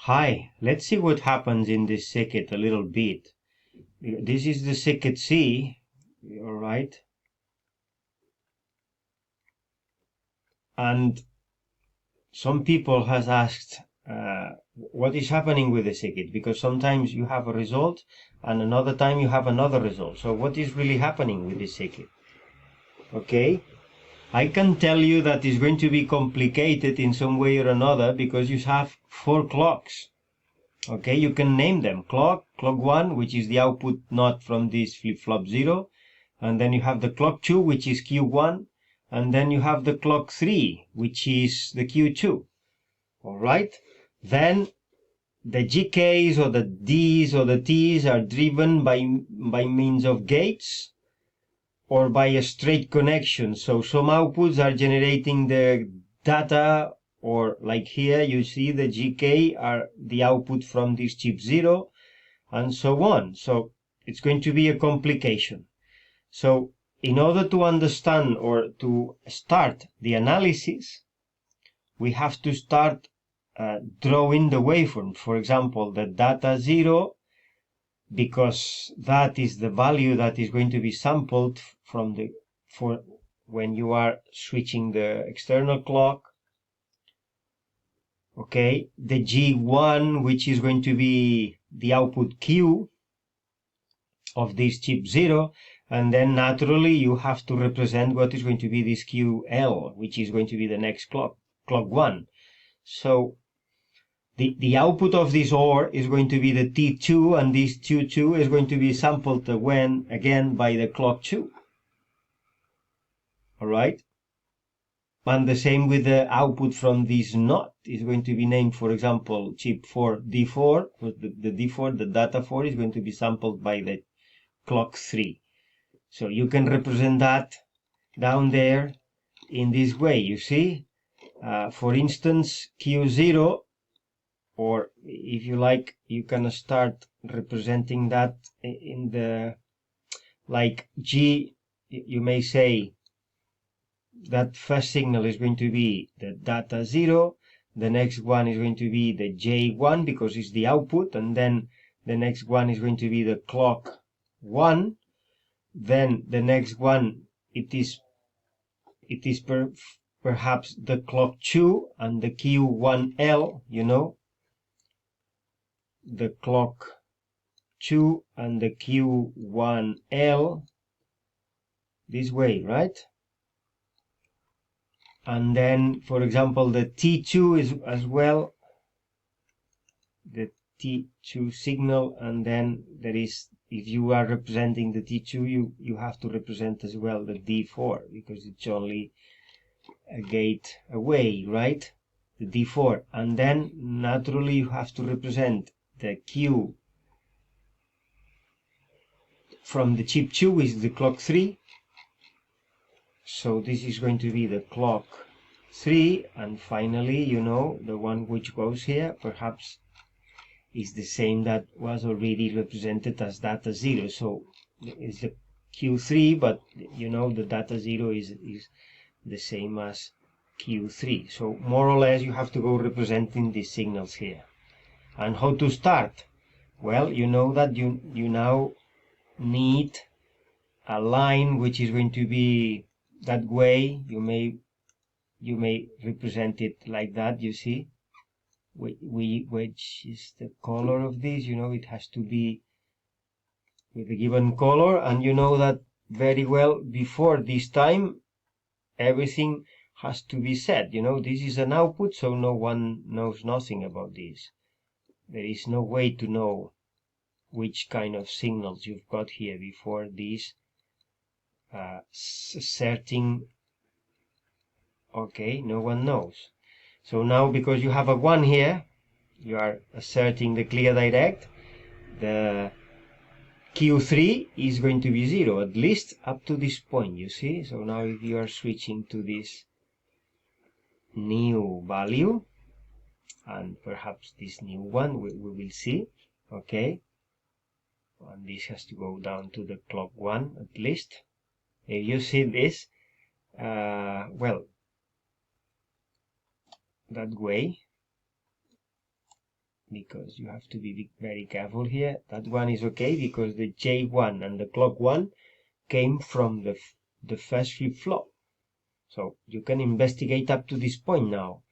Hi, let's see what happens in this circuit a little bit. This is the circuit C, all right? And some people has asked what is happening with the circuit, because sometimes you have a result and another time you have another result. So what is really happening with this circuit? Okay, I can tell you that it's going to be complicated in some way or another because you have 4 clocks. Okay, you can name them. Clock 1, which is the output not from this flip-flop 0. And then you have the clock 2, which is Q1. And then you have the clock 3, which is the Q2. All right? Then the GKs or the Ds or the Ts are driven by means of gates or by a straight connection. So some outputs are generating the data, or like here you see the GK are the output from this chip 0, and so on. So it's going to be a complication. So in order to understand or to start the analysis, we have to start drawing the waveform. For example, the data 0, because that is the value that is going to be sampled from for when you are switching the external clock. Okay, the G1, which is going to be the output Q of this chip 0, and then naturally you have to represent what is going to be this QL, which is going to be the next clock 1. So the output of this OR is going to be the T2, and this T2 is going to be sampled again by the clock 2. All right? And the same with the output from this NOT is going to be named, for example, chip 4 D4. The D4, the data 4, is going to be sampled by the clock 3. So you can represent that down there in this way, you see? For instance, Q0, or if you like, you can start representing that in the, like G, you may say that first signal is going to be the data 0, the next one is going to be the J1 because it's the output, and then the next one is going to be the clock 1, then the next one it is perhaps the clock 2 and the Q1L, you know, the clock 2 and the Q1L, this way, right? And then, for example, the T2 is as well, the T2 signal, and then there is, if you are representing the T2, you have to represent as well the D4, because it's only a gate away, right? The D4. And then, naturally, you have to represent the Q from the chip 2 is the clock 3. So this is going to be the clock 3, and finally, you know, the one which goes here perhaps is the same that was already represented as data 0. So it's the Q3, but you know the data 0 is the same as Q3. So more or less you have to go representing these signals here. And how to start? Well, you know that you now need a line which is going to be that way. You may represent it like that, you see, which is the color of this, you know, it has to be with a given color, and you know that very well before this time everything has to be set. You know, this is an output, so no one knows nothing about this. There is no way to know which kind of signals you've got here before this setting. Okay, no one knows. So now, because you have a 1 here, you are asserting the clear direct, the Q3 is going to be 0, at least up to this point, you see? So now if you are switching to this new value, and perhaps this new one, we will see, okay? And this has to go down to the clock 1 at least. If you see this, well, that way, because you have to be very careful here. That one is okay because the J1 and the clock 1 came from the first flip-flop. So you can investigate up to this point now.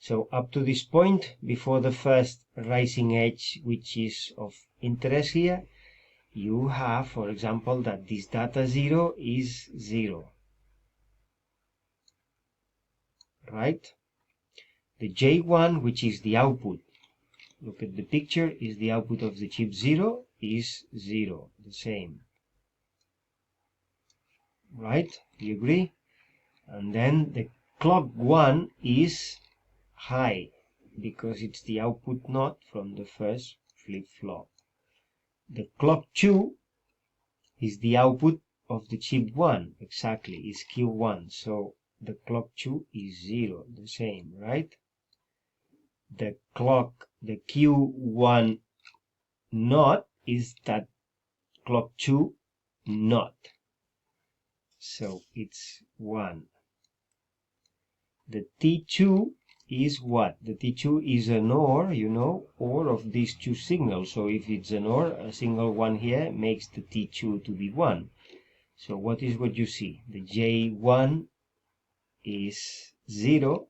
So up to this point, before the first rising edge, which is of interest here, you have, for example, that this data 0 is 0. Right? The J1, which is the output, look at the picture, is the output of the chip 0, is 0, the same. Right? Do you agree? And then the clock 1 is high, because it's the output node from the first flip-flop. The clock 2 is the output of the chip 1, exactly, is Q1, so the clock 2 is 0, the same, right? The Q1 node is that clock 2 node, so it's 1. The T2 is what? The T2 is an OR, you know, OR of these two signals. So if it's an OR, a single one here makes the T2 to be 1. So what you see? The J1 is 0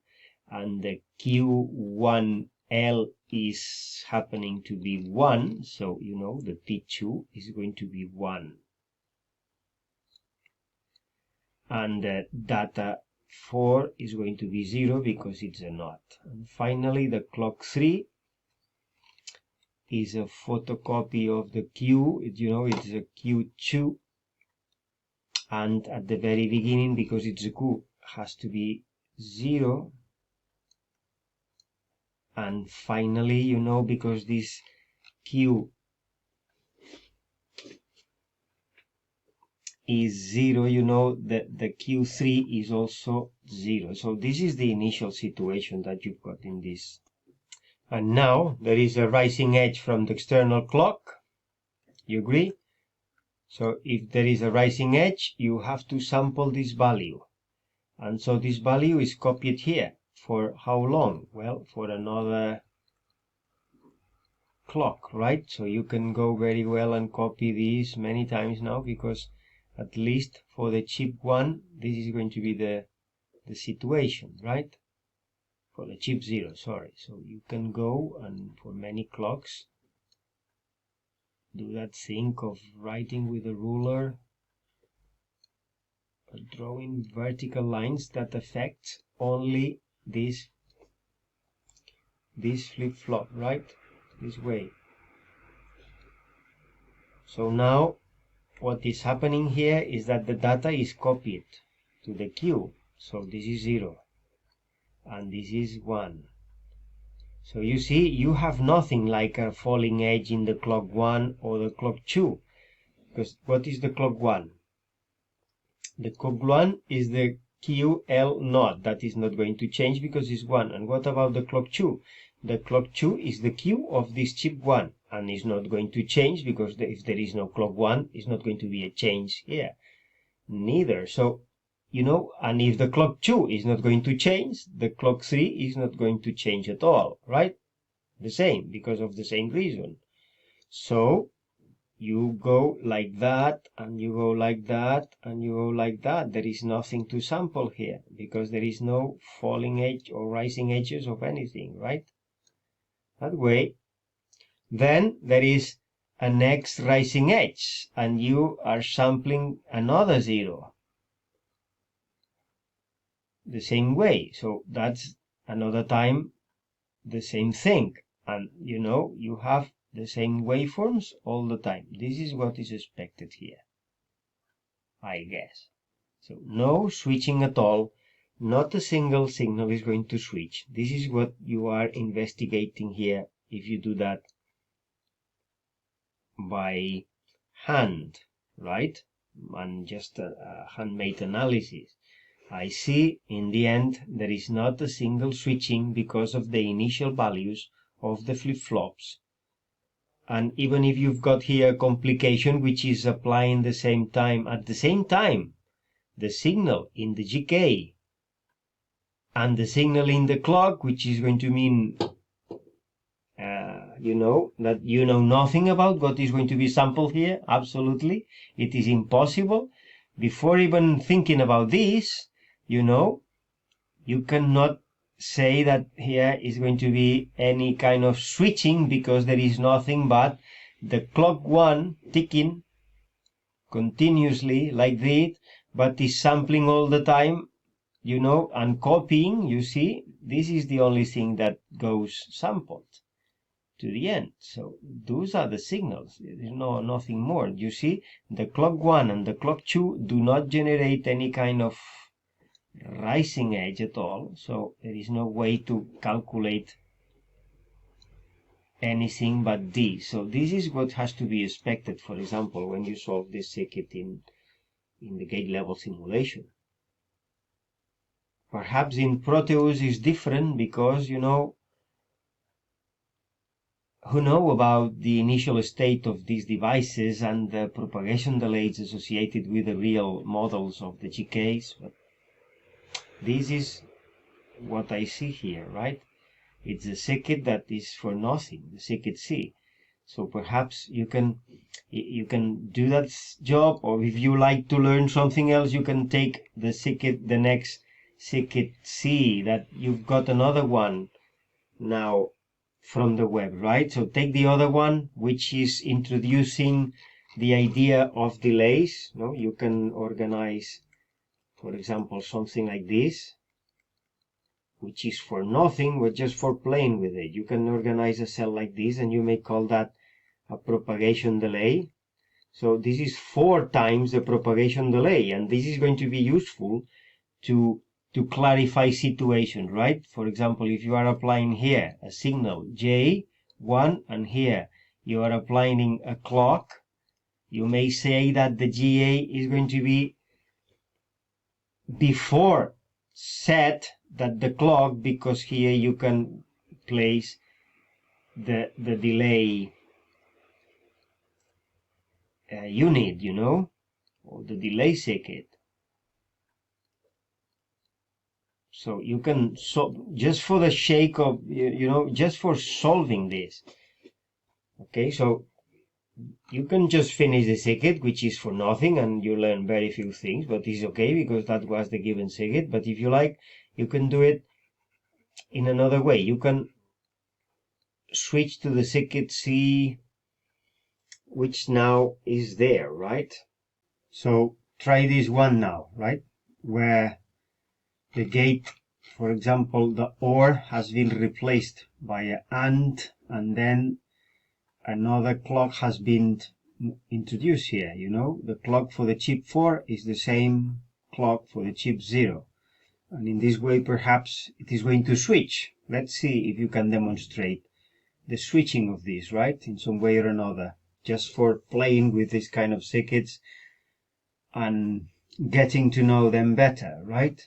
and the Q1L is happening to be 1. So, you know, the T2 is going to be 1. And the data 4 is going to be 0 because it's a NOT. And finally, the clock 3 is a photocopy of the Q. You know, it's a Q2. And at the very beginning, because it's a Q, has to be 0. And finally, you know, because this Q is 0, you know that the Q3 is also 0. So this is the initial situation that you've got in this. And now there is a rising edge from the external clock. You agree? So if there is a rising edge, you have to sample this value. And so this value is copied here. For how long? Well, for another clock, right? So you can go very well and copy these many times now, because at least for the chip 1, this is going to be the situation, right? For the chip 0, sorry. So you can go and for many clocks do that thing of writing with a ruler, drawing vertical lines that affect only this flip-flop, right? This way. So now what is happening here is that the data is copied to the Q. So this is 0 and this is 1. So you see, you have nothing like a falling edge in the clock 1 or the clock 2. Because what is the clock 1? The clock 1 is the QL node. That is not going to change because it's 1. And what about the clock 2? The clock 2 is the Q of this chip 1 and is not going to change because if there is no clock 1, it's not going to be a change here. Neither. So, you know, and if the clock 2 is not going to change, the clock 3 is not going to change at all, right? The same, because of the same reason. So you go like that, and you go like that, and you go like that. There is nothing to sample here, because there is no falling edge or rising edges of anything, right? That way. Then there is a next rising edge, and you are sampling another 0. The same way. So that's another time the same thing. And you know, you have the same waveforms all the time. This is what is expected here, I guess. So no switching at all. Not a single signal is going to switch. This is what you are investigating here if you do that by hand, right? And just a handmade analysis. I see in the end there is not a single switching because of the initial values of the flip-flops. And even if you've got here a complication which is applying the same time, at the same time, the signal in the GK and the signal in the clock, which is going to mean you know, that you know nothing about what is going to be sampled here. Absolutely. It is impossible. Before even thinking about this, you know, you cannot say that here is going to be any kind of switching, because there is nothing but the clock one ticking continuously like this, but is sampling all the time, you know, and copying. You see, this is the only thing that goes sampled to the end. So those are the signals. There is nothing more. You see, the clock 1 and the clock 2 do not generate any kind of rising edge at all. So there is no way to calculate anything but this. So this is what has to be expected, for example, when you solve this circuit in the gate level simulation. Perhaps in Proteus is different because, you know, who know about the initial state of these devices and the propagation delays associated with the real models of the GKs. But this is what I see here, right? It's a circuit that is for nothing, the circuit C. So perhaps you can do that job, or if you like to learn something else, you can take the next circuit C, that you've got another one now from the web, right? So take the other one, which is introducing the idea of delays. No, you can organize, for example, something like this, which is for nothing, but just for playing with it. You can organize a cell like this, and you may call that a propagation delay. So this is 4 times the propagation delay, and this is going to be useful to clarify situations, right? For example, if you are applying here a signal J1 and here you are applying a clock, you may say that the GA is going to be before set that the clock, because here you can place the delay unit, you know, or the delay circuit. So you can just for the sake of, you know, just for solving this. Okay, so you can just finish the circuit, which is for nothing, and you learn very few things, but it's okay because that was the given circuit. But if you like, you can do it in another way. You can switch to the circuit C, which now is there, right? So try this one now, right? Where the gate, for example, the OR has been replaced by an and then another clock has been introduced here, you know. The clock for the chip 4 is the same clock for the chip 0. And in this way, perhaps it is going to switch. Let's see if you can demonstrate the switching of this, right? In some way or another, just for playing with this kind of circuits and getting to know them better, right?